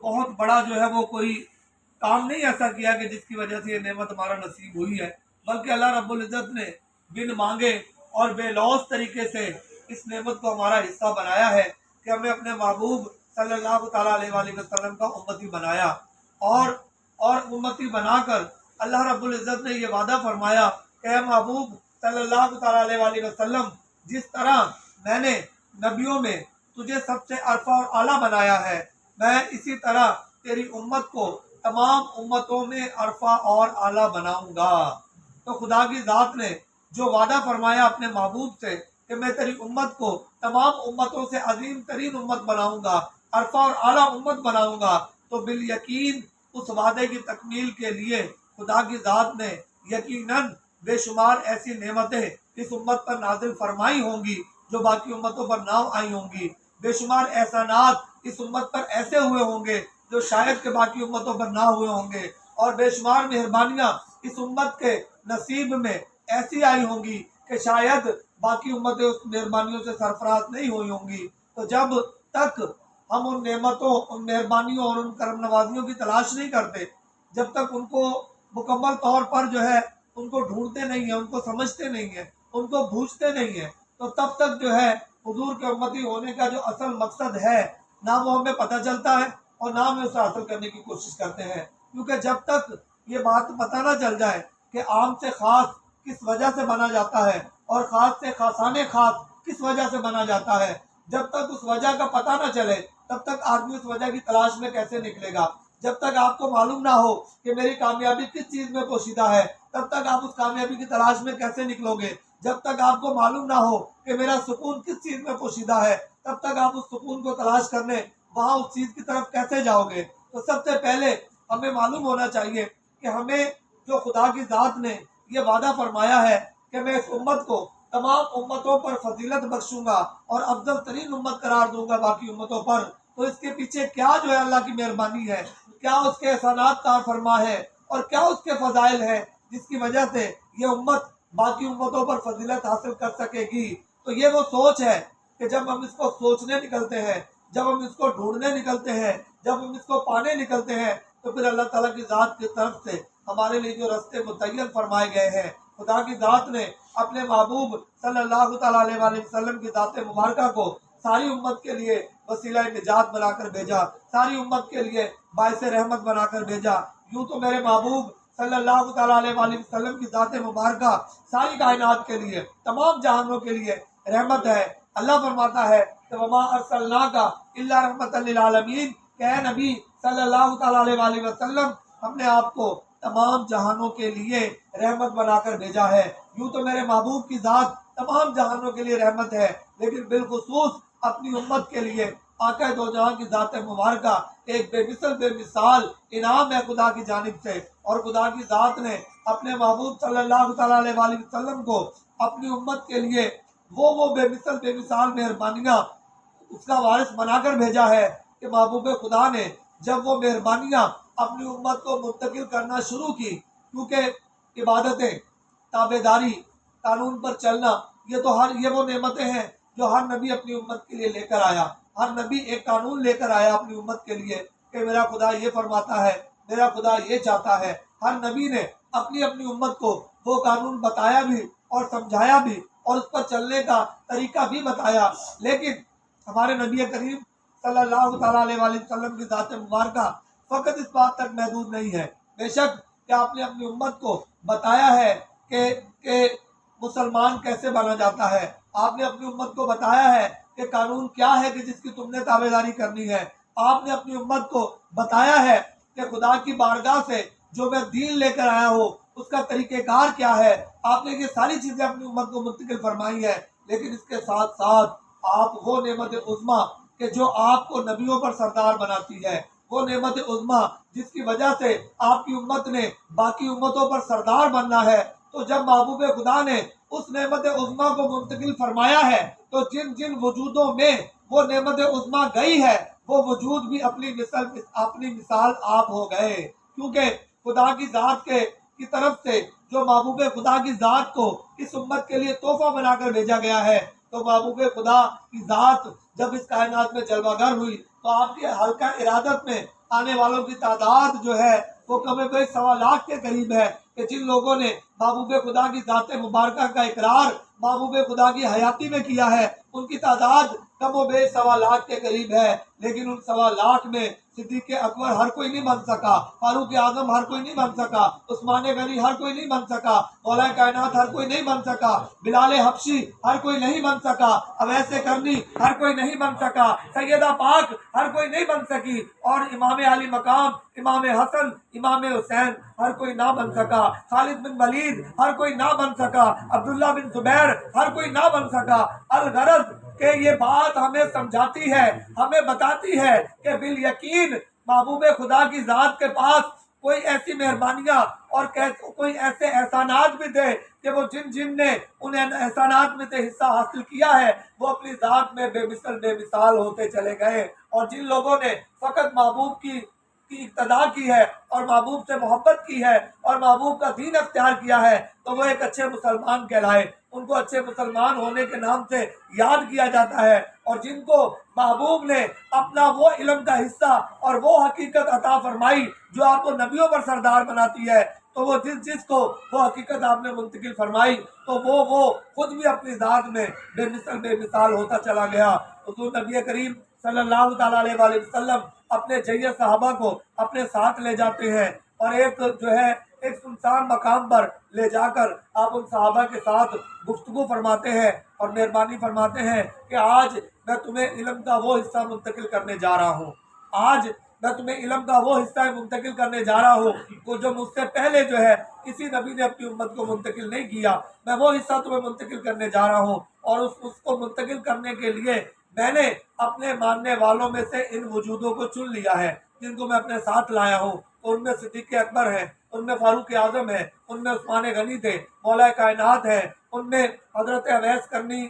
بہت بڑا جو ہے وہ کوئی کام نہیں ایسا کیا کہ جس کی وجہ سے یہ نعمت ہمارا نصیب ہوئی ہے، بلکہ اللہ رب العزت نے بن مانگے اور بے لوث طریقے سے اس نعمت کو ہمارا حصہ بنایا ہے کہ ہمیں اپنے محبوب صلی اللہ تعالیٰ علیہ وآلہ وسلم کا امتی بنایا، اور امتی بنا کر اللہ رب العزت نے یہ وعدہ فرمایا کہ اے محبوب صلی اللہ تعالیٰ علیہ وآلہ وسلم، جس طرح میں نے نبیوں میں تجھے سب سے عرفہ اور اعلیٰ بنایا ہے، میں اسی طرح تیری امت کو تمام امتوں میں عرفہ اور اعلیٰ بناؤں گا۔ تو خدا کی ذات نے جو وعدہ فرمایا اپنے محبوب سے کہ میں تیری امت کو تمام امتوں سے عظیم ترین امت بناؤں گا، عرفہ اور اعلیٰ امت بناؤں گا، تو بالیقین اس وعدے کی تکمیل کے لیے خدا کی ذات نے یقیناً بے شمار ایسی نعمتیں اس امت پر نازل فرمائی ہوں گی جو باقی امتوں پر نہ آئی ہوں گی، بے شمار احسانات اس امت پر ایسے ہوئے ہوں گے جو شاید کہ باقی امتوں پر نہ ہوئے ہوں گے، اور بے شمار مہربانیاں اس امت کے نصیب میں ایسی آئی ہوں گی کہ شاید باقی امتیں اس مہربانیوں سے سرفراز نہیں ہوئی ہوں گی۔ تو جب تک ہم ان نعمتوں، ان مہربانیوں اور ان کرم نوازیوں کی تلاش نہیں کرتے، جب تک ان کو مکمل طور پر جو ہے ان کو ڈھونڈتے نہیں ہیں، ان کو سمجھتے نہیں ہیں، ان کو بوجھتے نہیں ہیں، تو تب تک جو ہے حضور کے امتی ہونے کا جو اصل مقصد ہے نہ وہ ہمیں پتہ چلتا ہے اور نہ ہمیں اسے حاصل کرنے کی کوشش کرتے ہیں، کیونکہ جب تک یہ بات پتہ نہ چل جائے کہ عام سے خاص کس وجہ سے بنا جاتا ہے اور خاص سے خاصانے خاص کس وجہ سے بنا جاتا ہے، جب تک اس وجہ کا پتہ نہ چلے تب تک آدمی اس وجہ کی تلاش میں کیسے نکلے گا؟ جب تک آپ کو معلوم نہ ہو کہ میری کامیابی کس چیز میں پوشیدہ ہے تب تک آپ اس کامیابی کی تلاش میں کیسے نکلو گے؟ جب تک آپ کو معلوم نہ ہو کہ میرا سکون کس چیز میں پوشیدہ ہے تب تک آپ اس سکون کو تلاش کرنے وہاں اس چیز کی طرف کیسے جاؤ گے؟ تو سب سے پہلے ہمیں معلوم ہونا چاہیے کہ ہمیں جو خدا کی ذات نے یہ وعدہ فرمایا ہے کہ میں اس امت کو تمام امتوں پر فضیلت بخشوں گا اور افضل ترین امت قرار دوں گا باقی امتوں پر، تو اس کے پیچھے کیا جو ہے اللہ کی مہربانی ہے، کیا اس کے احسانات کار فرما ہے اور کیا اس کے فضائل ہے جس کی وجہ سے یہ امت باقی امتوں پر فضیلت حاصل کر سکے گی۔ تو یہ وہ سوچ ہے کہ جب ہم اس کو سوچنے نکلتے ہیں، جب ہم اس کو ڈھونڈنے نکلتے ہیں، جب ہم اس کو پانے نکلتے ہیں، تو پھر اللہ تعالیٰ کی ذات کی طرف سے ہمارے لیے جو رستے متعین فرمائے گئے ہیں، خدا کی ذات نے اپنے محبوب صلی اللہ تعالیٰ علیہ وآلہ وسلم کی ذات مبارکہ کو ساری امت کے لیے وسیلہ نجات بنا کر بھیجا، ساری امت کے لیے باعث رحمت بنا کر بھیجا۔ یوں تو میرے محبوب صلی اللہ تعالیٰ علیہ وآلہ وسلم کی ذات مبارکہ ساری کائنات کے لیے، تمام جہانوں کے لیے رحمت ہے۔ اللہ فرماتا ہے کہ وما ارسلناک الا رحمۃ للعالمین، کہ اے نبی صلی اللہ تعالیٰ علیہ وآلہ وسلم، ہم نے آپ کو تمام جہانوں کے لیے رحمت بنا کر بھیجا ہے۔ یوں تو میرے محبوب کی ذات تمام جہانوں کے لیے رحمت ہے، لیکن بالخصوص اپنی امت کے لیے آقا دو جہاں کی ذات مبارکہ ایک بے مثل بے مثال انعام ہے خدا کی جانب سے، اور خدا کی ذات نے اپنے محبوب صلی اللہ تعالیٰ علیہ وآلہ وسلم کو اپنی امت کے لیے وہ بے مثل بے مثال مہربانیاں اس کا وارث بنا کر بھیجا ہے کہ محبوب خدا نے جب وہ مہربانیاں اپنی امت کو منتقل کرنا شروع کی، کیونکہ عبادتیں، تابع داری، قانون پر چلنا، یہ وہ نعمتیں ہیں جو ہر نبی اپنی امت کے لیے لے کر آیا۔ ہر نبی ایک قانون لے کر آیا اپنی امت کے لیے کہ میرا خدا یہ فرماتا ہے، میرا خدا یہ چاہتا ہے۔ ہر نبی نے اپنی امت کو وہ قانون بتایا بھی اور سمجھایا بھی اور اس پر چلنے کا طریقہ بھی بتایا، لیکن ہمارے نبی کریم صلی اللہ تعالیٰ علیہ وآلہ وسلم کی ذات مبارکہ فقط اس بات تک محدود نہیں ہے، بے شک کہ آپ نے اپنی امت کو بتایا ہے کہ مسلمان کیسے بنا جاتا ہے، آپ نے اپنی امت کو بتایا ہے کہ قانون کیا ہے کہ جس کی تم نے تابع داری کرنی ہے، آپ نے اپنی امت کو بتایا ہے کہ خدا کی بارگاہ سے جو میں دین لے کر آیا ہوں اس کا طریقہ کار کیا ہے، آپ نے یہ ساری چیزیں اپنی امت کو منتقل فرمائی ہے۔ لیکن اس کے ساتھ ساتھ آپ وہ نعمت عظمیٰ کہ جو آپ کو نبیوں پر سردار بناتی ہے، وہ نعمت عظمیٰ جس کی وجہ سے آپ کی امت نے باقی امتوں پر سردار بننا ہے، تو جب محبوب خدا نے اس نعمت عظمیٰ کو منتقل فرمایا ہے تو جن جن وجودوں میں وہ نعمت عظمیٰ گئی ہے وہ وجود بھی اپنی مثال آپ ہو گئے، کیونکہ خدا کی ذات کی طرف سے جو محبوب خدا کی ذات کو اس امت کے لیے تحفہ بنا کر بھیجا گیا ہے، تو محبوب خدا کی ذات جب اس کائنات میں جلوہ گر ہوئی تو آپ کی حلقہ ارادت میں آنے والوں کی تعداد جو ہے وہ کم بیش 1.25 لاکھ کے قریب ہے کہ جن لوگوں نے محبوب خدا کی ذات مبارکہ کا اقرار محبوب خدا کی حیاتی میں کیا ہے، ان کی تعداد کم و بیش 1.25 لاکھ کے قریب ہے۔ لیکن ان 1.25 لاکھ میں صدیق اکبر ہر کوئی نہیں بن سکا، فاروق اعظم ہر کوئی نہیں بن سکا، عثمان غنی ہر کوئی نہیں بن سکا، مولا کائنات ہر کوئی نہیں بن سکا، بلال حبشی ہر کوئی نہیں بن سکا، اویس کرنی ہر کوئی نہیں بن سکا، سیدہ پاک ہر کوئی نہیں بن سکی، اور امام علی مقام، امام حسن، امام حسین ہر کوئی نہ بن سکا، خالد بن ولید ہر کوئی نہ بن سکا، عبداللہ بن زبیر ہر کوئی نہ بن سکا۔ الغرض کہ یہ بات ہمیں سمجھاتی ہے، ہمیں بتاتی ہے کہ بالیقین محبوب خدا کی ذات کے پاس کوئی ایسی مہربانیاں اور کوئی ایسے احسانات بھی تھے کہ وہ جن نے ان احسانات میں سے حصہ حاصل کیا ہے وہ اپنی ذات میں بے مثال ہوتے چلے گئے، اور جن لوگوں نے فقط محبوب کی اقتدا کی ہے اور محبوب سے محبت کی ہے اور محبوب کا دین اختیار کیا ہے تو وہ ایک اچھے مسلمان کہلائے، ان کو اچھے مسلمان ہونے کے نام سے یاد کیا جاتا ہے۔ اور جن کو محبوب نے اپنا وہ علم کا حصہ اور وہ حقیقت عطا فرمائی جو آپ کو نبیوں پر سردار بناتی ہے، تو وہ جس کو وہ حقیقت آپ نے منتقل فرمائی تو وہ خود بھی اپنی ذات میں بے مثال ہوتا چلا گیا۔ حضور نبی کریم صلی اللہ تعالیٰ علیہ وآلہ وسلم اپنے جید صحابہ کو اپنے ساتھ لے جاتے ہیں، اور ایک سنسان مقام پر لے جا کر آپ ان صحابہ کے ساتھ گفتگو فرماتے ہیں اور مہربانی فرماتے ہیں کہ آج میں تمہیں علم کا وہ حصہ منتقل کرنے جا رہا ہوں، آج میں تمہیں علم کا وہ حصہ منتقل کرنے جا رہا ہوں جو مجھ سے پہلے جو ہے کسی نبی نے اپنی امت کو منتقل نہیں کیا، میں وہ حصہ تمہیں منتقل کرنے جا رہا ہوں، اور اس کو منتقل کرنے کے لیے میں نے اپنے ماننے والوں میں سے ان وجودوں کو چن لیا ہے جن کو میں اپنے ساتھ لایا ہوں۔ ان میں صدیق اکبر ہے، ان میں فاروق اعظم ہے، ان میں عثمان غنی تھے، مولا کائنات ہے، ان میں حضرت اویس کرنی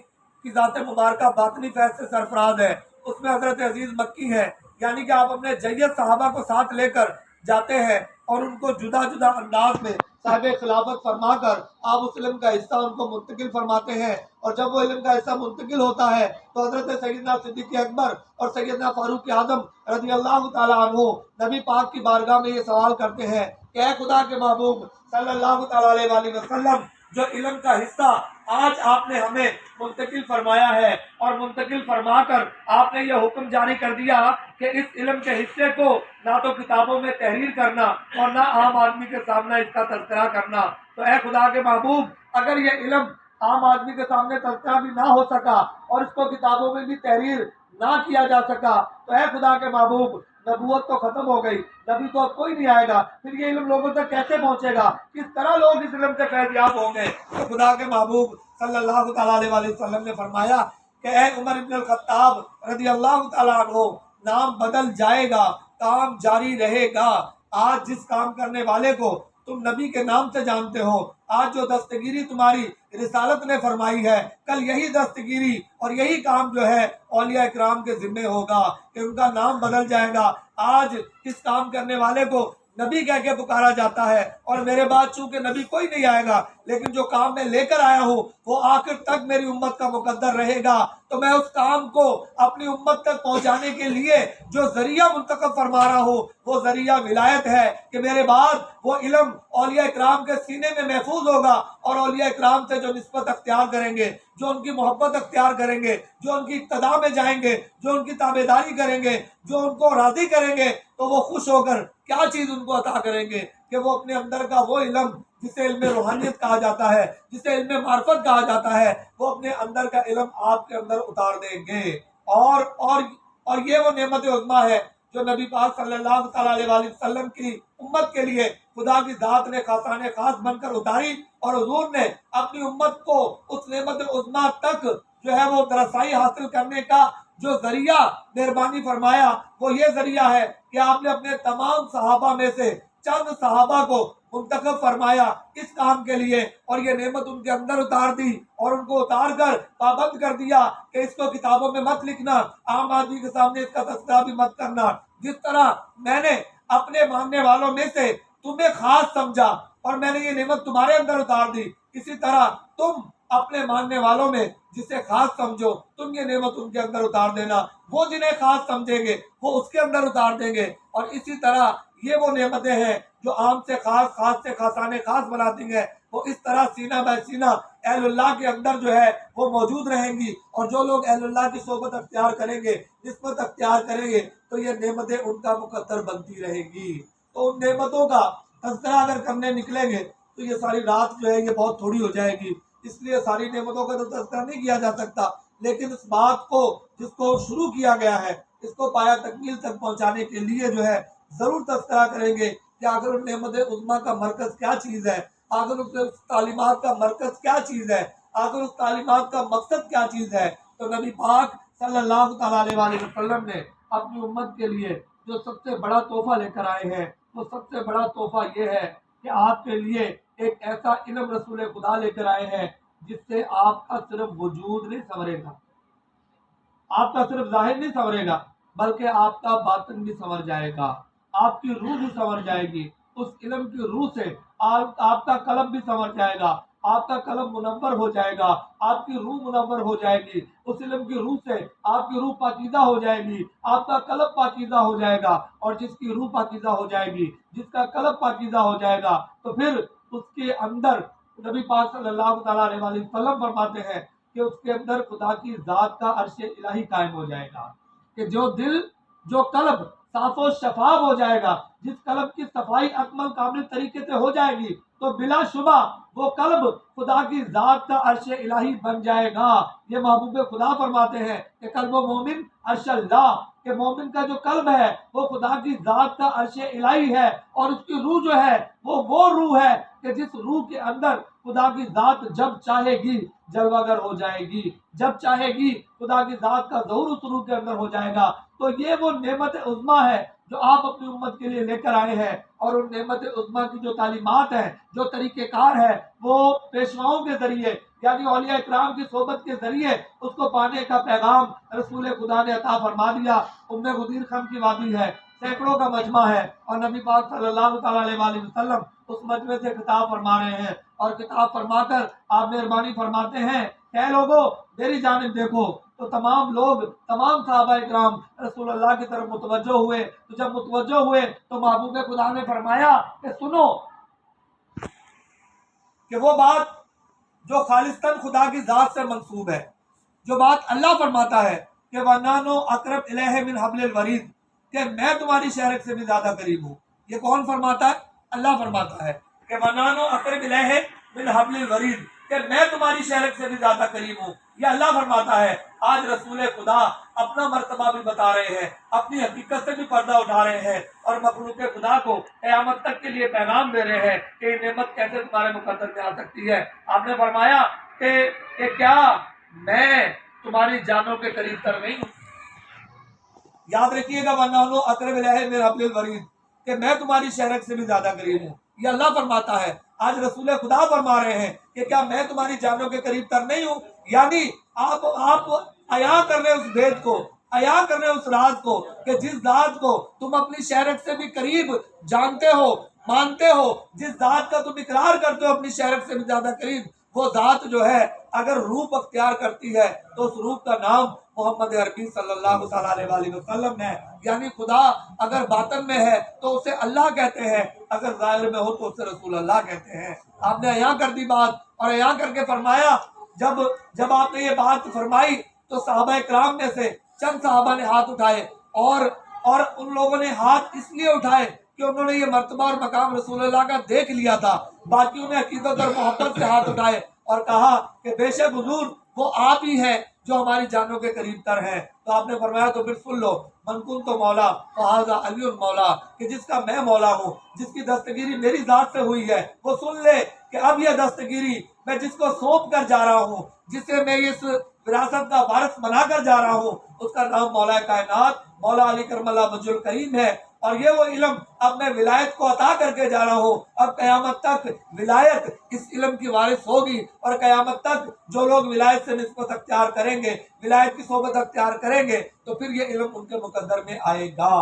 کی ذات مبارکہ باطنی فیض سے سرفراز ہے، اس میں حضرت عزیز مکی ہے۔ یعنی کہ آپ اپنے جید صحابہ کو ساتھ لے کر جاتے ہیں اور ان کو جدا جدا انداز میں صاحب خلافت فرما کر آپ اس علم کا حصہ ان کو منتقل فرماتے ہیں، اور جب وہ علم کا حصہ منتقل ہوتا ہے تو حضرت سیدنا صدیق اکبر اور سیدنا فاروق اعظم رضی اللہ تعالیٰ عنہ نبی پاک کی بارگاہ میں یہ سوال کرتے ہیں کہ اے خدا کے محبوب صلی اللہ تعالیٰ علیہ وآلہ وسلم، جو علم کا حصہ آج آپ نے ہمیں منتقل فرمایا ہے اور منتقل فرما کر آپ نے یہ حکم جاری کر دیا کہ اس علم کے حصے کو نہ تو کتابوں میں تحریر کرنا اور نہ عام آدمی کے سامنے اس کا تذکرہ کرنا، تو اے خدا کے محبوب اگر یہ علم عام آدمی کے سامنے تذکرہ بھی نہ ہو سکا اور اس کو کتابوں میں بھی تحریر نہ کیا جا سکا تو اے خدا کے محبوب نبوت تو ختم ہو گئی، نبی تو اب کوئی نہیں آئے گا، پھر یہ علم لوگوں تک کیسے پہنچے گا، کس طرح لوگ اس علم سے فیضیاب ہوں گے؟ تو خدا کے محبوب صلی اللہ تعالیٰ علیہ وآلہ وسلم نے فرمایا کہ اے عمر ابن الخطاب رضی اللہ تعالیٰ عنہ، نام بدل جائے گا، کام جاری رہے گا۔ آج جس کام کرنے والے کو تم نبی کے نام سے جانتے ہو، آج جو دستگیری تمہاری رسالت نے فرمائی ہے، کل یہی دستگیری اور یہی کام جو ہے اولیاء اکرام کے ذمے ہوگا کہ ان کا نام بدل جائے گا۔ آج اس کام کرنے والے کو نبی کہہ کے پکارا جاتا ہے، اور میرے بعد چونکہ نبی کوئی نہیں آئے گا، لیکن جو کام میں لے کر آیا ہوں وہ آخر تک میری امت کا مقدر رہے گا، تو میں اس کام کو اپنی امت تک پہنچانے کے لیے جو ذریعہ منتخب فرما رہا ہوں وہ ذریعہ ولایت ہے کہ میرے بعد وہ علم اولیاء اکرام کے سینے میں محفوظ ہوگا، اور اولیاء اکرام سے جو نسبت اختیار کریں گے، جو ان کی محبت اختیار کریں گے، جو ان کی اقتداء میں جائیں گے، جو ان کی تابعداری کریں گے، جو ان کو راضی کریں گے، تو وہ خوش ہو کر کیا چیز ان کو عطا کریں گے کہ وہ اپنے اندر کا وہ علم جسے علم روحانیت کہا جاتا ہے، جسے علم معرفت کہا جاتا ہے، وہ اپنے اندر کا علم آپ کے اندر اتار دیں گے۔ اور یہ وہ نعمت عظمیٰ ہے جو نبی پاک صلی اللہ تعالیٰ علیہ وآلہ وسلم کی امت کے لیے خدا کی ذات نے خاصان خاص بن کر اتاری، اور حضور نے اپنی امت کو اس نعمت عظمیٰ تک جو ہے وہ رسائی حاصل کرنے کا جو ذریعہ مہربانی فرمایا وہ یہ ذریعہ ہے کہ آپ نے اپنے تمام صحابہ میں سے چند صحابہ کو منتخب فرمایا اس کام کے لیے، اور یہ نعمت ان کے اندر اتار دی، اور ان کو اتار کر پابند کر دیا کہ اس کو کتابوں میں مت لکھنا، عام آدمی کے سامنے اس کا تذکرہ بھی مت کرنا۔ جس طرح میں نے اپنے ماننے والوں میں سے تمہیں خاص سمجھا اور میں نے یہ نعمت تمہارے اندر اتار دی، اسی طرح تم اپنے ماننے والوں میں جسے خاص سمجھو تم یہ نعمت ان کے اندر اتار دینا، وہ جنہیں خاص سمجھیں گے وہ اس کے اندر اتار دیں گے، اور اسی طرح یہ وہ نعمتیں ہیں جو عام سے خاص، خاص سے خاصانے خاص بناتی ہیں، وہ اس طرح سینہ بہ سینہ اہل اللہ کے اندر جو ہے وہ موجود رہیں گی، اور جو لوگ اہل اللہ کی صحبت اختیار کریں گے، نسبت اختیار کریں گے، تو یہ نعمتیں ان کا مقدر بنتی رہیں گی۔ تو ان نعمتوں کا تذکرہ اگر کرنے نکلیں گے تو یہ ساری رات جو ہے یہ بہت تھوڑی ہو جائے گی، اس لیے ساری نعمتوں کا تو تذکرہ نہیں کیا جا سکتا، لیکن اس بات کو جس کو شروع کیا گیا ہے اس کو پایا تکمیل تک پہنچانے کے لیے جو ہے ضرور تذکرہ کریں گے کہ آخر ان نعمت عظمیٰ کا مرکز کیا چیز ہے، آخر اس تعلیمات کا مرکز کیا چیز ہے، آخر اس تعلیمات کا مقصد کیا چیز ہے۔ تو نبی پاک صلی اللہ تعالیٰ علیہ وسلم نے اپنی امت کے لیے جو سب سے بڑا تحفہ لے کر آئے ہیں، وہ سب سے بڑا تحفہ یہ ہے کہ آپ کے لیے ایک ایسا علم رسول خدا لے کر آئے ہیں جس سے آپ کا صرف وجود نہیں سنورے گا، آپ کا صرف ظاہر نہیں سنورے گا، بلکہ آپ کا باطن بھی سنور جائے گا، آپ کی روح بھی سنور جائے گی، اس علم کی روح سے آپ کا قلب بھی سنور جائے گا، آپ کا قلب منور ہو جائے گا، آپ کی روح منور ہو جائے گی، اس علم کی روح سے آپ کی روح پاکیزہ ہو جائے گی، آپ کا قلب پاکیزہ ہو جائے گا، اور جس کی روح پاکیزہ ہو جائے گی، جس کا قلب پاکیزہ ہو جائے گا، تو پھر اس کے اندر نبی پاک صلی اللہ تعالیٰ علیہ وسلم فرماتے ہیں کہ اس کے اندر خدا کی ذات کا عرش الہی قائم ہو جائے گا، کہ جو دل، جو قلب صاف و شفاف ہو جائے گا، جس قلب کی صفائی اکمل کامل طریقے سے ہو جائے گی، تو بلا شبہ وہ قلب خدا کی ذات کا عرش الہی بن جائے گا۔ یہ محبوب خدا فرماتے ہیں کہ قلب و مومن عرش اللہ، کہ مومن کا جو قلب ہے وہ خدا کی ذات کا عرش الہی ہے، اور اس کی روح جو ہے وہ روح ہے کہ جس روح کے اندر خدا کی ذات جب چاہے گی جلوہ گر ہو جائے گی، جب چاہے گی خدا کی ذات کا ظہور اس روح کے اندر ہو جائے گا۔ تو یہ وہ نعمت عظمیٰ ہے جو آپ اپنی امت کے لیے لے کر آئے ہیں، اور ان نعمت عظمیٰ کی جو تعلیمات ہیں، جو طریقہ کار ہے، وہ پیشواؤں کے ذریعے یعنی اولیاء اکرام کی صحبت کے ذریعے اس کو پانے کا پیغام رسول خدا نے عطا فرما دیا۔ ام غدیر خم کی وادی ہے، سینکڑوں کا مجمع ہے، اور نبی پاک صلی اللہ تعالیٰ علیہ وسلم اس مجمع سے خطاب فرما رہے ہیں، اور خطاب فرما کر آپ مہربانی فرماتے ہیں کہ لوگوں میری جانب دیکھو۔ تو تمام لوگ، تمام صحابہ اکرام رسول اللہ کی طرف متوجہ ہوئے، تو جب متوجہ ہوئے تو محبوب خدا نے فرمایا کہ سنو کہ وہ بات جو خالصتاً خدا کی ذات سے منسوب ہے، جو بات اللہ فرماتا ہے کہ وَنَحْنُ أَقْرَبُ إِلَيْهِ مِنْ حَبْلِ الْوَرِيدِ، کہ میں تمہاری شہرک سے بھی زیادہ قریب ہوں۔ یہ کون فرماتا ہے؟ اللہ فرماتا ہے کہ وَنَحْنُ أَقْرَبُ إِلَيْهِ مِنْ حَبْلِ الْوَرِيدِ، کہ میں تمہاری شہرک سے بھی زیادہ قریب ہوں۔ یہ اللہ فرماتا ہے۔ آج رسول خدا اپنا مرتبہ بھی بتا رہے ہیں، اپنی حقیقت سے بھی پردہ اٹھا رہے ہیں، اور مخلوق خدا کو قیامت تک کے لیے پیغام دے رہے ہیں کہ یہ نعمت کیسے تمہارے مقدر میں آ سکتی ہے۔ آپ نے فرمایا کہ کیا میں تمہاری جانوں کے قریب تر نہیں ہوں؟ یاد رکھیے گا وَنَحْنُ أَقْرَبُ إِلَيْهِ مِنْ حَبْلِ الْوَرِيدِ، کہ میں تمہاری شہرک سے بھی زیادہ قریب ہوں۔ یہ اللہ فرماتا ہے۔ آج رسول خدا فرما رہے ہیں کہ کیا میں تمہاری جانوں کے قریب تر نہیں ہوں؟ یعنی آپ عیاں کر رہے اس بھید کو، عیاں کر رہے اس راز کو کہ جس ذات کو تم اپنی شہرک سے بھی قریب جانتے ہو، مانتے ہو، جس ذات کا تم اقرار کرتے ہو اپنی شہرک سے بھی زیادہ قریب، وہ ذات جو ہے اگر روپ اختیار کرتی ہے تو اس روپ کا نام محمد عربی صلی اللہ تعالیٰ علیہ وسلم ہے۔ یعنی خدا اگر باطن میں ہے تو اسے اللہ کہتے ہیں، اگر ظاہر میں ہو تو اسے رسول اللہ کہتے ہیں۔ آپ نے عیاں کر دی بات، اور عیاں کر کے فرمایا، جب آپ نے یہ بات فرمائی تو صحابہ کرام میں سے چند صحابہ نے ہاتھ اٹھائے، اور ان لوگوں نے ہاتھ اس لیے اٹھائے کہ انہوں نے یہ مرتبہ اور مقام رسول اللہ کا دیکھ لیا تھا، باقیوں نے عقیدت اور محبت سے ہاتھ اٹھائے اور کہا کہ بے شک حضور وہ آپ ہی ہیں جو ہماری جانوں کے قریب تر ہیں۔ تو آپ نے فرمایا تو پھر سن لو، من کنت مولا فہذا علی المولا، کہ جس کا میں مولا ہوں، جس کی دستگیری میری ذات سے ہوئی ہے، وہ سن لے کہ اب یہ دستگیری میں جس کو سونپ کر جا رہا ہوں، جسے میں اس وراثت کا وارث بنا کر جا رہا ہوں، اس کا نام مولا کائنات مولا علی کرم اللہ وجہ الکریم ہے۔ اور یہ وہ علم اب میں ولایت کو عطا کر کے جا رہا ہوں۔ اب قیامت تک ولایت اس علم کی وارث ہوگی، اور قیامت تک جو لوگ ولایت سے نسبت اختیار کریں گے، ولایت کی صحبت اختیار کریں گے، تو پھر یہ علم ان کے مقدر میں آئے گا۔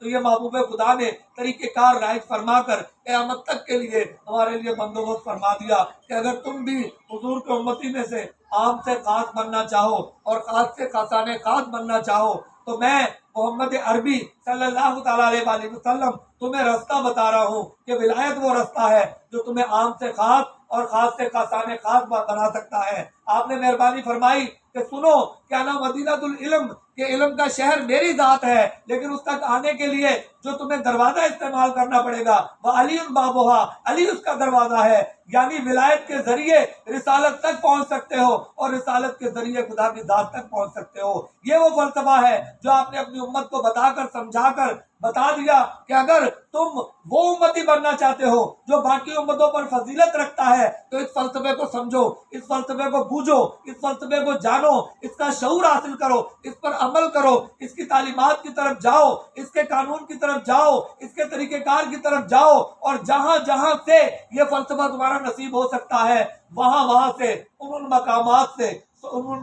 تو یہ محبوب خدا نے طریقہ کار رائج فرما کر قیامت تک کے لیے ہمارے لیے بندوبست فرما دیا کہ اگر تم بھی حضور کے امتی میں سے عام سے خاص بننا چاہو اور خاص سے خاصان خاص بننا چاہو تو میں محمد عربی صلی اللہ تعالیٰ علیہ وآلہ وسلم تمہیں راستہ بتا رہا ہوں کہ ولایت وہ راستہ ہے جو تمہیں عام سے خاص اور خاص سے خاصان خاص بنا سکتا ہے۔ آپ نے مہربانی فرمائی کہ سنو کیا نا مدینہ العلم کہ علم کا شہر میری ذات ہے، لیکن اس تک آنے کے لیے جو تمہیں دروازہ استعمال کرنا پڑے گا وہ علی بابوہا، علی اس کا دروازہ ہے، یعنی ولایت کے ذریعے رسالت تک پہنچ سکتے ہو اور رسالت کے ذریعے خدا کی ذات تک پہنچ سکتے ہو۔ یہ وہ فلسفہ ہے جو آپ نے اپنی امت کو بتا کر سمجھا کر بتا دیا کہ اگر تم وہ امتی بننا چاہتے ہو جو باقی امتوں پر فضیلت رکھتا ہے تو اس فلسفے کو سمجھو، اس فلسفے کو بوجھو، اس فلسفے کو جانو، اس کا شعور حاصل کرو، اس پر عمل کرو، اس کی تعلیمات کی طرف جاؤ، اس کے قانون کی طرف جاؤ، اس کے طریقہ کار کی طرف جاؤ، اور جہاں جہاں سے یہ فلسفہ تمہارا نصیب ہو سکتا ہے وہاں سے ان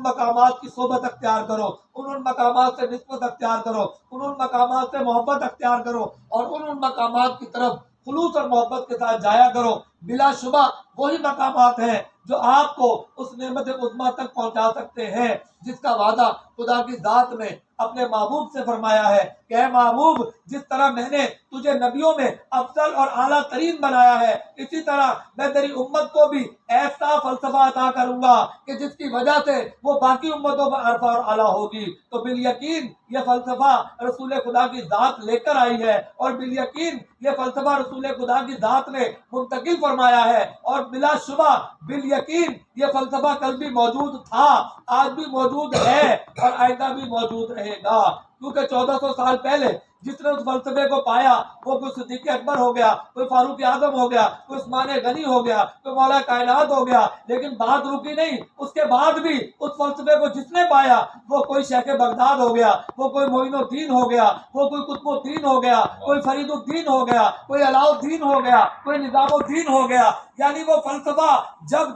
مقامات کی صحبت اختیار کرو، ان مقامات سے نسبت اختیار کرو، ان مقامات سے محبت اختیار کرو اور ان مقامات کی طرف خلوص اور محبت کے ساتھ جایا کرو۔ بلا شبہ وہی مقامات ہیں جو آپ کو اس نعمت عظمیٰ تک پہنچا سکتے ہیں جس کا وعدہ خدا کی ذات نے اپنے محبوب سے فرمایا ہے کہ اے محبوب، جس طرح میں نے تجھے نبیوں میں افضل اور اعلیٰ ترین بنایا ہے، اسی طرح میں تیری امت کو بھی ایسا فلسفہ عطا کروں گا کہ جس کی وجہ سے وہ باقی امتوں پر عرفہ اور اعلیٰ ہوگی۔ تو بالیقین یہ فلسفہ رسول خدا کی ذات لے کر آئی ہے، اور بالیقین یہ فلسفہ رسول خدا کی ذات نے منتقل فرمایا ہے، اور بلا شبہ بالیقین یہ فلسفہ کل بھی موجود تھا، آج بھی موجود ہے اور آئندہ بھی موجود رہے گا، کیونکہ 1400 سال پہلے جس نے اس فلسفے کو پایا وہ کوئی صدیق اکبر ہو گیا، کوئی فاروق اعظم ہو گیا، کوئی عثمان غنی ہو گیا، کوئی مولا کائنات ہو گیا، لیکن بات رکی نہیں۔ اس کے بعد بھی اس فلسفے کو جس نے پایا وہ کوئی شیخ بغداد ہو گیا، وہ کوئی معین الدین ہو گیا، وہ کوئی قطب الدین ہو گیا، کوئی فرید الدین ہو گیا، کوئی علاء الدین ہو گیا، کوئی نظام الدین ہو گیا۔ یعنی وہ فلسفہ جب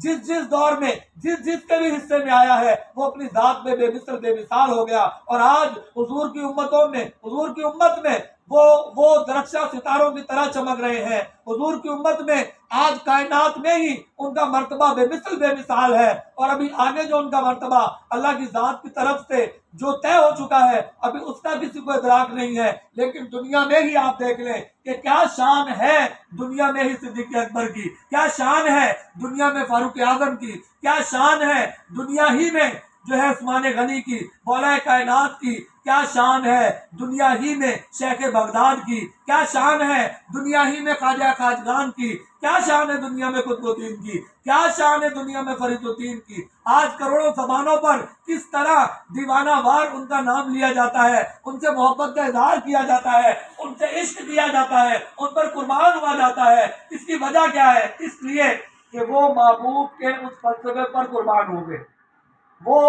جس دور میں جس کے بھی حصے میں آیا ہے وہ اپنی ذات میں بے مثل بے مثال ہو گیا، اور آج حضور کی امت میں وہ درخشاں ستاروں کی طرح چمک رہے ہیں۔ حضور کی امت میں آج کائنات میں ہی ان کا مرتبہ بے مثل بے مثال ہے، اور ابھی آگے جو ان کا مرتبہ اللہ کی ذات کی طرف سے جو طے ہو چکا ہے ابھی اس کا کسی کو ادراک نہیں ہے۔ لیکن دنیا میں ہی آپ دیکھ لیں کہ کیا شان ہے دنیا میں ہی صدیق اکبر کی، کیا شان ہے دنیا میں فاروق اعظم کی، کیا شان ہے دنیا ہی میں جو ہے عثمان غنی کی، مولا کائنات کی، کیا شان ہے دنیا ہی میں شیخ بغداد کی، کیا شان ہے دنیا ہی میں خواجہ خواجگان کی، کیا شان ہے دنیا میں قطب الدین کی، کیا شان ہے دنیا میں فرید الدین کی۔ آج کروڑوں زبانوں پر کس طرح دیوانہ وار ان کا نام لیا جاتا ہے، ان سے محبت کا اظہار کیا جاتا ہے، ان سے عشق کیا جاتا ہے، ان پر قربان ہوا جاتا ہے۔ اس کی وجہ کیا ہے؟ اس لیے کہ وہ محبوب کے اس فلسفے پر قربان ہو گئے، وہ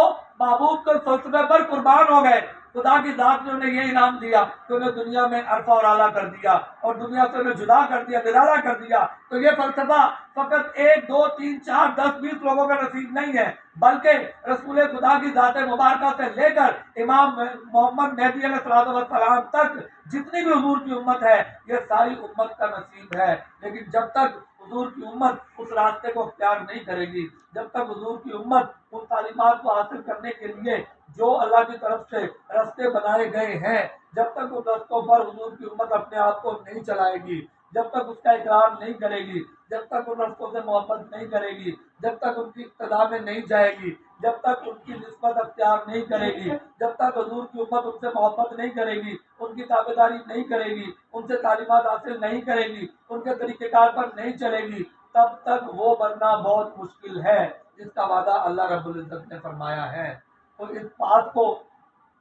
محبوب کے فلسفے پر قربان ہو گئے۔ خدا کی ذات نے انہیں یہ انعام دیا کہ انہیں دنیا میں عرفہ اور اعلیٰ کر دیا اور دنیا سے انہیں جدا کر دیا، نرالا کر دیا۔ تو یہ فلسفہ فقط 1 2 3 4 10 20 لوگوں کا نصیب نہیں ہے، بلکہ رسول خدا کی ذات مبارکہ سے لے کر امام محمد مہدی علیہ السلام تک جتنی بھی حضور کی امت ہے یہ ساری امت کا نصیب ہے۔ لیکن جب تک حضور کی امت اس راستے کو اختیار نہیں کرے گی، جب تک حضور کی امت ان تعلیمات کو حاصل کرنے کے لیے جو اللہ کی طرف سے راستے بنائے گئے ہیں، جب تک ان رستوں پر حضور کی امت اپنے آپ کو نہیں چلائے گی، جب تک اس کا اقرار نہیں کرے گی، جب تک ان رستوں سے محبت نہیں کرے گی، جب تک ان کی اقتداء میں نہیں جائے گی، جب تک ان کی نسبت اختیار نہیں کرے گی، جب تک حضور کی امت ان سے محبت نہیں کرے گی، ان کی تابعداری نہیں کرے گی، ان سے تعلیمات حاصل نہیں کرے گی، ان کے طریقہ کار پر نہیں چلے گی، تب تک وہ بننا بہت مشکل ہے جس کا وعدہ اللہ رب العزت نے فرمایا ہے۔ تو اس بات کو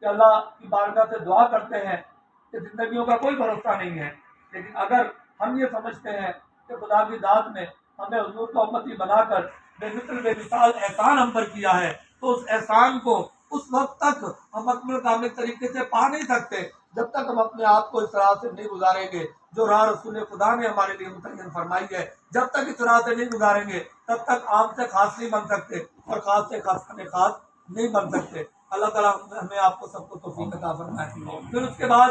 کہ اللہ کی بارگاہ سے دعا کرتے ہیں کہ زندگیوں کا کوئی بھروسہ نہیں ہے، لیکن اگر ہم یہ سمجھتے ہیں کہ خدا کی ذات نے ہمیں حضور کو امتی بنا کر بے مثل بے مثال احسان ہم پر کیا ہے، تو اس احسان کو اس وقت تک ہم اکمل کامل طریقے سے پا نہیں سکتے جب تک ہم اپنے آپ کو اس راہ سے نہیں گزاریں گے جو راہ رسول خدا نے ہمارے لیے متعین فرمائی ہے۔ جب تک اس راہ سے نہیں گزاریں گے تب تک عام سے خاص نہیں بن سکتے اور خاص سے خاص نہیں بن سکتے۔ اللہ تعالیٰ ہمیں آپ کو سب کو توفیق عطا فرمائے۔ پھر اس کے بعد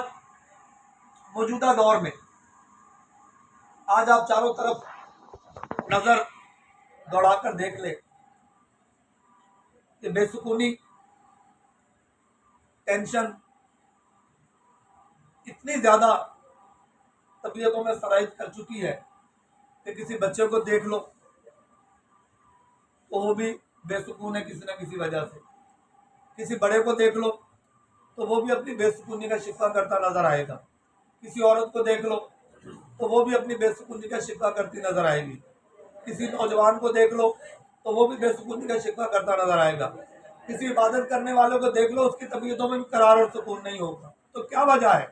موجودہ دور میں آج آپ چاروں طرف نظر دوڑا کر دیکھ لیں کہ بے سکونی، ٹینشن اتنی زیادہ طبیعتوں میں سرایت کر چکی ہے کہ کسی بچے کو دیکھ لو تو وہ بھی بے سکون ہے کسی نہ کسی وجہ سے، کسی بڑے کو دیکھ لو تو وہ بھی اپنی بے سکونی کا شکوہ کرتا نظر آئے گا، کسی عورت کو دیکھ لو تو وہ بھی اپنی بے سکونی کا شکوہ کرتی نظر آئے گی، کسی نوجوان کو دیکھ لو تو وہ بھی بے سکونی کا شکوہ کرتا نظر آئے گا، کسی عبادت کرنے والوں کو دیکھ لو اس کی طبیعتوں میں بھی قرار اور سکون نہیں ہوگا۔ تو کیا وجہ ہے،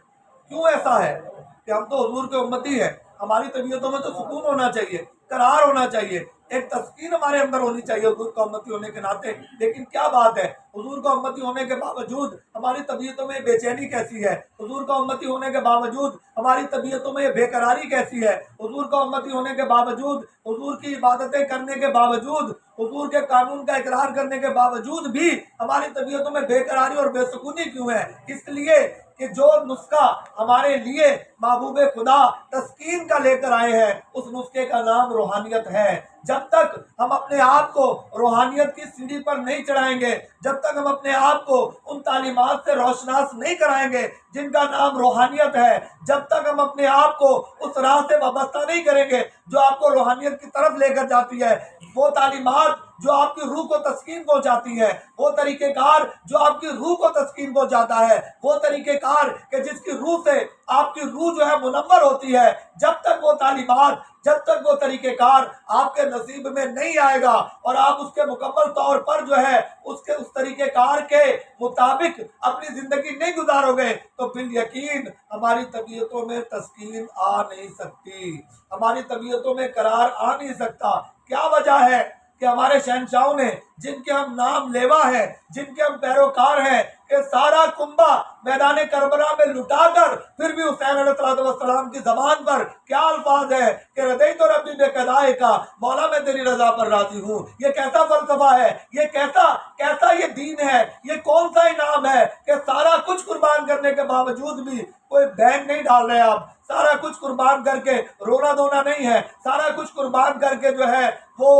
کیوں ایسا ہے کہ ہم تو حضور کے امتی ہیں، ہماری طبیعتوں میں تو سکون ہونا چاہیے، قرار ہونا چاہیے، ایک تسکین ہمارے اندر ہونی چاہیے حضور کا امتی ہونے کے ناطے، لیکن کیا بات ہے حضور کا امتی ہونے کے باوجود ہماری طبیعتوں میں بے چینی کیسی ہے، حضور کا امتی ہونے کے باوجود ہماری طبیعتوں میں یہ بے قراری کیسی ہے، حضور کا امتی ہونے کے باوجود، حضور کی عبادتیں کرنے کے باوجود، حضور کے قانون کا اقرار کرنے کے باوجود بھی ہماری طبیعتوں میں بے قراری اور بے سکونی کیوں ہے؟ اس لیے کہ جو نسخہ ہمارے لیے محبوب خدا تسکین کا لے کر آئے ہیں اس نسخے کا نام روحانیت ہے۔ جب تک ہم اپنے آپ کو روحانیت کی سیڑھی پر نہیں چڑھائیں گے، جب تک ہم اپنے آپ کو ان تعلیمات سے روشناس نہیں کرائیں گے جن کا نام روحانیت ہے، جب تک ہم اپنے آپ کو اس راہ سے وابستہ نہیں کریں گے جو آپ کو روحانیت کی طرف لے کر جاتی ہے، وہ تعلیمات جو آپ کی روح کو تسکین پہنچاتی ہے، وہ طریقہ کار جو آپ کی روح کو تسکین پہنچاتا ہے، وہ طریقہ کار کہ جس کی روح سے آپ کی روح جو ہے منور ہوتی ہے، جب تک وہ تعلیمات، جب تک وہ طریقہ کار آپ کے نصیب میں نہیں آئے گا اور آپ اس کے مکمل طور پر جو ہے اس طریقہ کار کے مطابق اپنی زندگی نہیں گزارو گے تو بالیقین ہماری طبیعتوں میں تسکین آ نہیں سکتی، ہماری طبیعتوں میں قرار آ نہیں سکتا۔ کیا وجہ ہے کہ ہمارے شہنشاہوں نے جن کے ہم نام لیوا ہیں، جن کے ہم پیروکار ہیں، کہ سارا کنبہ میدان کربلا میں لٹا کر پھر بھی حسین علیہ السلام کی زبان پر کیا الفاظ ہے کہ رضیت ربی بقضائے کا، مولا میں تیری رضا پر راضی ہوں۔ یہ کیسا فلسفہ ہے، یہ کیسا یہ دین ہے، یہ کون سا انعام ہے کہ سارا کچھ قربان کرنے کے باوجود بھی کوئی بین نہیں ڈال رہے آپ، سارا کچھ قربان کر کے رونا دھونا نہیں ہے، سارا کچھ قربان کر کے جو ہے وہ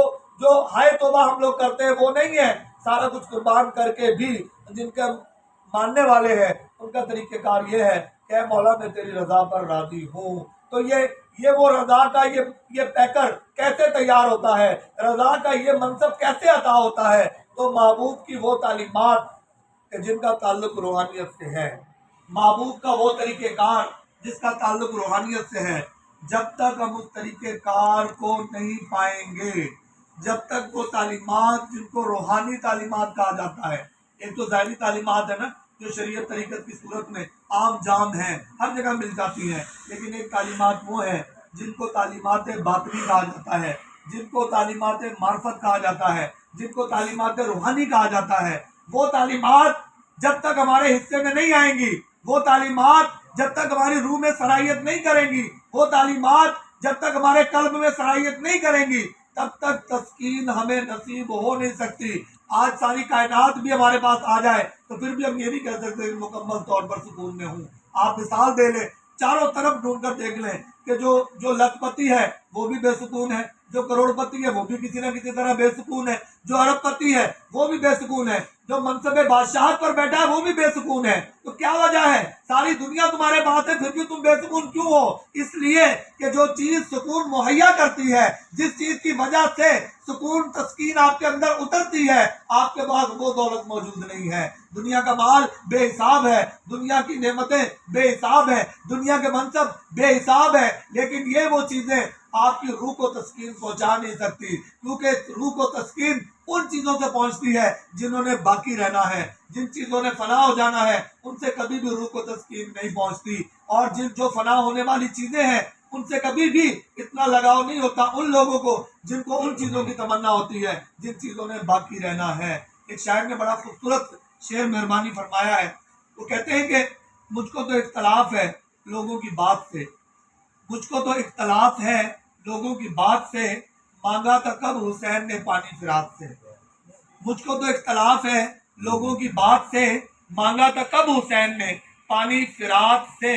جو ہائے توبہ ہم لوگ کرتے ہیں وہ نہیں ہے، سارا کچھ قربان کر کے بھی جن کے ماننے والے ہیں ان کا طریقہ کار یہ ہے کہ اے مولا میں تیری رضا پر راضی ہوں۔ تو یہ وہ رضا کا یہ پیکر کیسے تیار ہوتا ہے، رضا کا یہ منصب کیسے عطا ہوتا ہے؟ تو محبوب کی وہ تعلیمات کہ جن کا تعلق روحانیت سے ہے، محبوب کا وہ طریقہ کار جس کا تعلق روحانیت سے ہے، جب تک ہم اس طریقہ کار کو نہیں پائیں گے، جب تک وہ تعلیمات جن کو روحانی تعلیمات کہا جاتا ہے، ایک تو ظاہری تعلیمات ہے نا جو شریعت طریقت کی صورت میں عام جام ہیں، ہر جگہ مل جاتی ہیں، لیکن ایک تعلیمات وہ ہیں جن کو تعلیمات باطنی کہا جاتا ہے، جن کو تعلیمات معرفت کہا جاتا ہے، جن کو تعلیمات روحانی کہا جاتا ہے۔ وہ تعلیمات جب تک ہمارے حصے میں نہیں آئیں گی، وہ تعلیمات جب تک ہماری روح میں صلاحیت نہیں کریں گی، وہ تعلیمات جب تک ہمارے قلب میں صلاحیت نہیں کریں گی، تب تک تسکین ہمیں نصیب ہو نہیں سکتی۔ آج ساری کائنات بھی ہمارے پاس آ جائے تو پھر بھی ہم یہ نہیں کہہ سکتے کہ مکمل طور پر سکون میں ہوں۔ آپ مثال دے لیں، چاروں طرف ڈھونڈ کر دیکھ لیں کہ جو لکھ پتی ہے وہ بھی بے سکون ہے، جو کروڑ پتی ہے وہ بھی کسی نہ کسی طرح بے سکون ہے، جو ارب پتی ہے وہ بھی بے سکون ہے، جو منصب بادشاہت پر بیٹھا ہے وہ بھی بے سکون ہے۔ تو کیا وجہ ہے؟ ساری دنیا تمہارے پاس ہے پھر بھی تم بے سکون کیوں ہو؟ اس لیے کہ جو چیز سکون مہیا کرتی ہے، جس چیز کی وجہ سے سکون تسکین آپ کے اندر اترتی ہے، آپ کے پاس وہ دولت موجود نہیں ہے۔ دنیا کا مال بے حساب ہے، دنیا کی نعمتیں بے حساب ہے، دنیا کے منصب بے حساب ہے، لیکن یہ وہ چیزیں آپ کی روح کو تسکین پہنچا نہیں سکتی، کیونکہ روح کو تسکین ان چیزوں سے پہنچتی ہے جنہوں نے باقی رہنا ہے، جن چیزوں نے فنا ہو جانا ہے ان سے کبھی بھی روح کو تسکین نہیں پہنچتی، اور جو فنا ہونے والی چیزیں ہیں ان سے کبھی بھی اتنا لگاؤ نہیں ہوتا ان لوگوں کو جن کو ان چیزوں کی تمنا ہوتی ہے جن چیزوں نے باقی رہنا ہے۔ ایک شاعر نے بڑا خوبصورت شعر مہربانی فرمایا ہے، وہ کہتے ہیں کہ مجھ کو تو اختلاف ہے لوگوں کی بات سے، مجھ کو تو اختلاف ہے لوگوں کی بات سے، مانگا تھا کب حسین نے پانی فرات سے۔ مجھ کو تو اختلاف ہے لوگوں کی بات سے، مانگا تھا کب حسین نے پانی فرات سے،